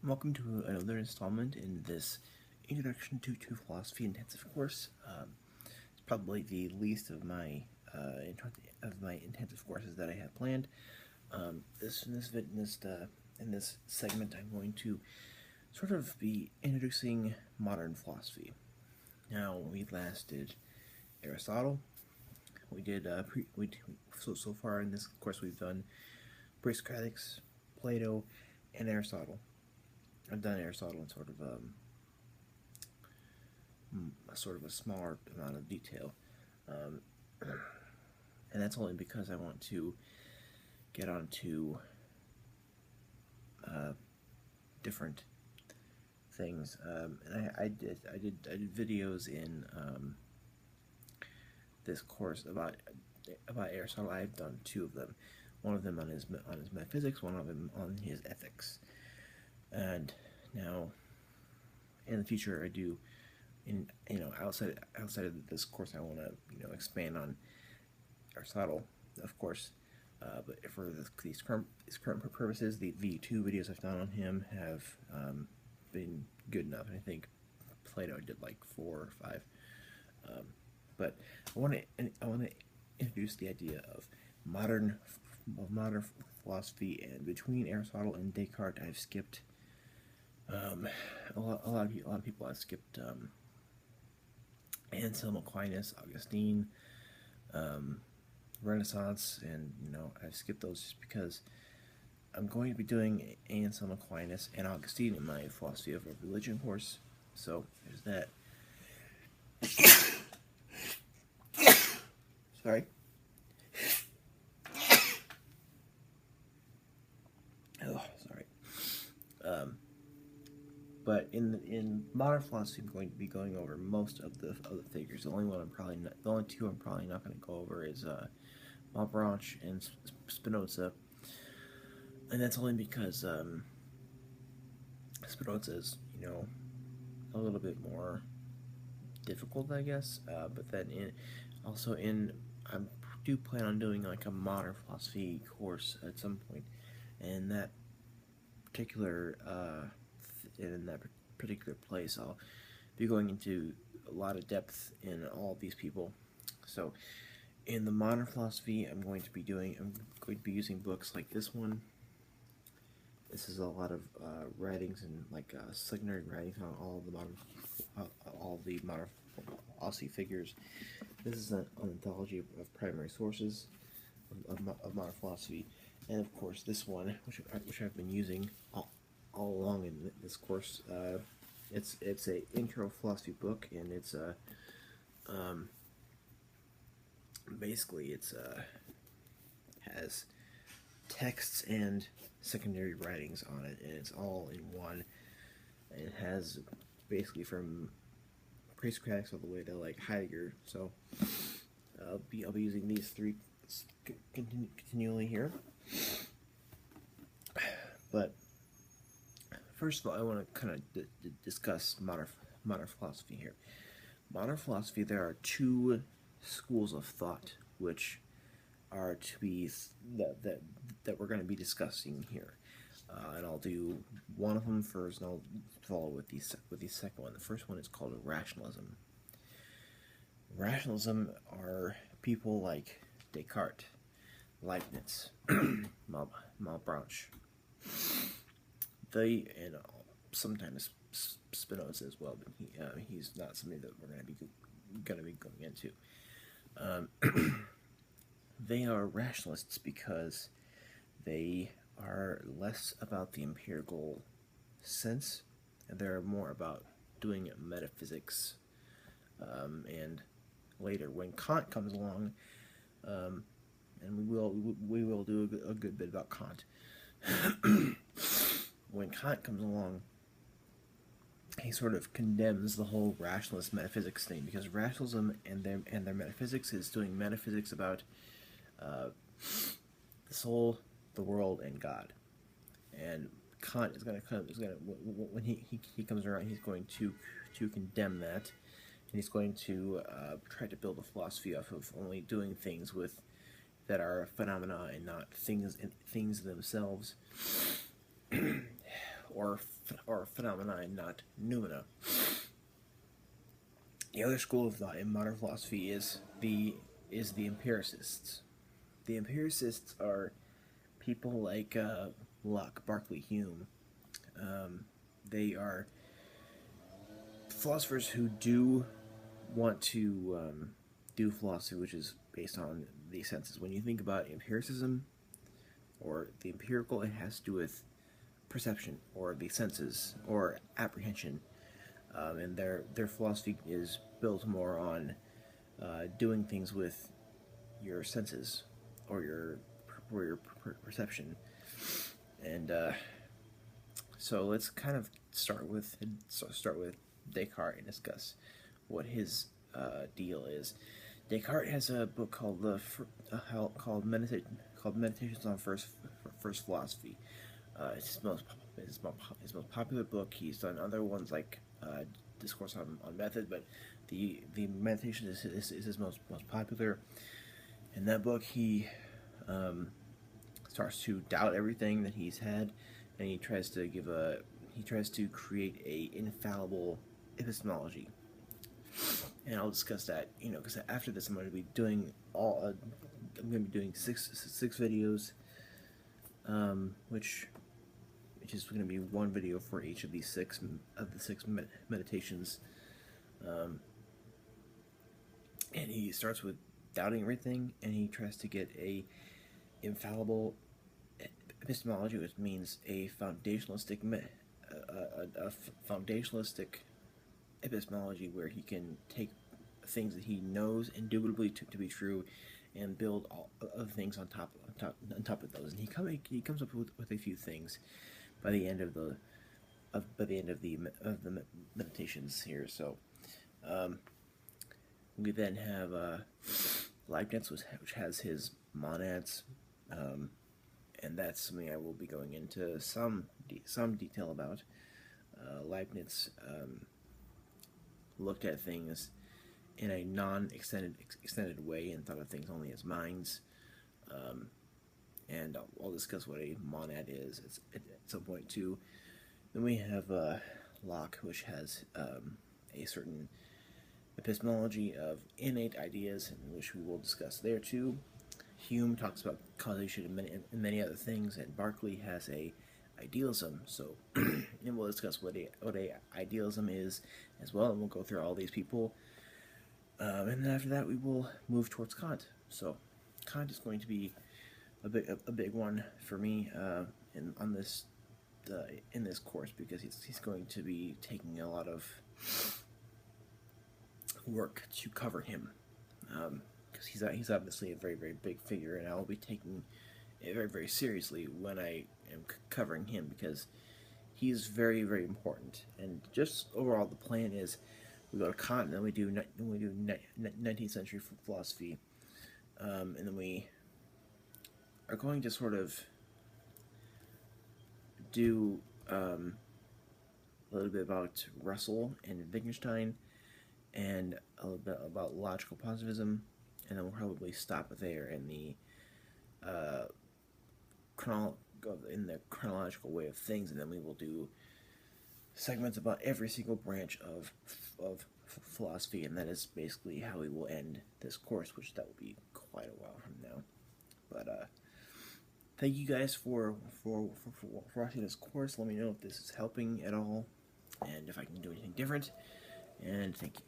Welcome to another installment in this Introduction to Philosophy intensive course. It's probably the least of my intensive courses that I had planned. In this segment, I'm going to sort of be introducing modern philosophy. Now, we last did Aristotle. We did so far in this course we've done Pre-Socratics, Plato, and Aristotle. I've done Aristotle in sort of a smaller amount of detail, and that's only because I want to get onto different things. And I did videos in this course about Aristotle. I've done two of them. One of them on his metaphysics, one of them on his ethics. And now, in the future, I do, outside of this course, I want to expand on Aristotle, of course. But for these current purposes, the two videos I've done on him have been good enough. And I think Plato did like 4 or 5. But I want to introduce the idea of modern philosophy, and between Aristotle and Descartes, I've skipped. A lot of people have skipped Anselm Aquinas, Augustine, Renaissance, and I've skipped those just because I'm going to be doing Anselm Aquinas and Augustine in my philosophy of religion course. So there's that. Sorry. Oh, sorry. But in modern philosophy, I'm going to be going over most of the figures. The only two I'm probably not going to go over is Malebranche and Spinoza, and that's only because Spinoza is a little bit more difficult, I guess. But then I do plan on doing like a modern philosophy course at some point, and that particular place, I'll be going into a lot of depth in all of these people. So, in the modern philosophy, I'm going to be using books like this one. This is a lot of writings and secondary writings on all the modern philosophy figures. This is an anthology of primary sources of modern philosophy, and of course this one, which I've been using all along in this course. It's a intro philosophy book, and it's basically has texts and secondary writings on it, and it's all in one. And it has basically from Pre-Socratics all the way to like Heidegger. So I'll be using these three continually here. But first of all, I want to kind of discuss modern philosophy here. Modern philosophy, there are two schools of thought which are to be that we're going to be discussing here, and I'll do one of them first, and I'll follow with the second one. The first one is called rationalism. Rationalism are people like Descartes, Leibniz, Malebranche. And sometimes Spinoza as well, but he's not somebody that we're going to be going into. They are rationalists because they are less about the empirical sense, and they're more about doing metaphysics. And later, when Kant comes along, and we will do a good bit about Kant. When Kant comes along, he sort of condemns the whole rationalist metaphysics thing, because rationalism and their metaphysics is doing metaphysics about the soul, the world, and God. And Kant is going to when he comes around, he's going to condemn that, and he's going to try to build a philosophy off of only doing things that are phenomena and not things themselves. or phenomena, not noumena. The other school of thought in modern philosophy is the empiricists. The empiricists are people like Locke, Berkeley, Hume. They are philosophers who do want to do philosophy which is based on the senses. When you think about empiricism or the empirical, it has to do with perception or the senses or apprehension, and their philosophy is built more on doing things with your senses or your perception. And so let's kind of start with Descartes and discuss what his deal is. Descartes has a book called called Meditations on First Philosophy. It's his most popular book. He's done other ones like Discourse on Method, but the Meditation is his most popular. In that book, he starts to doubt everything that he's had, and he tries to create a infallible epistemology. And I'll discuss that, because after this I'm going to be doing six videos, which is going to be one video for each of these six meditations. And he starts with doubting everything, and he tries to get a infallible epistemology, which means a foundationalistic epistemology where he can take things that he knows indubitably to be true and build all other things on top of those. And he comes up with a few things by the end of the meditations here. So we then have Leibniz, which has his monads, and that's something I will be going into some detail about. Leibniz looked at things in a extended way and thought of things only as minds. And I'll discuss what a monad is at some point too. Then we have Locke, which has a certain epistemology of innate ideas, which we will discuss there too. Hume talks about causation and many other things, and Berkeley has a idealism. So, and we'll discuss what a idealism is as well, and we'll go through all these people. And then after that, we will move towards Kant. So, Kant is going to be a big one for me in this course, because he's going to be taking a lot of work to cover him, because he's obviously a very, very big figure, and I will be taking it very, very seriously when I am covering him, because he's very, very important. And just overall, the plan is we go to Kant, and then we do 19th century philosophy, and then we are going to sort of do a little bit about Russell and Wittgenstein, and a little bit about logical positivism, and then we'll probably stop there in the chronological way of things, and then we will do segments about every single branch of philosophy, and that is basically how we will end this course, which that will be quite a while from now. But thank you guys for watching this course. Let me know if this is helping at all, and if I can do anything different, and thank you.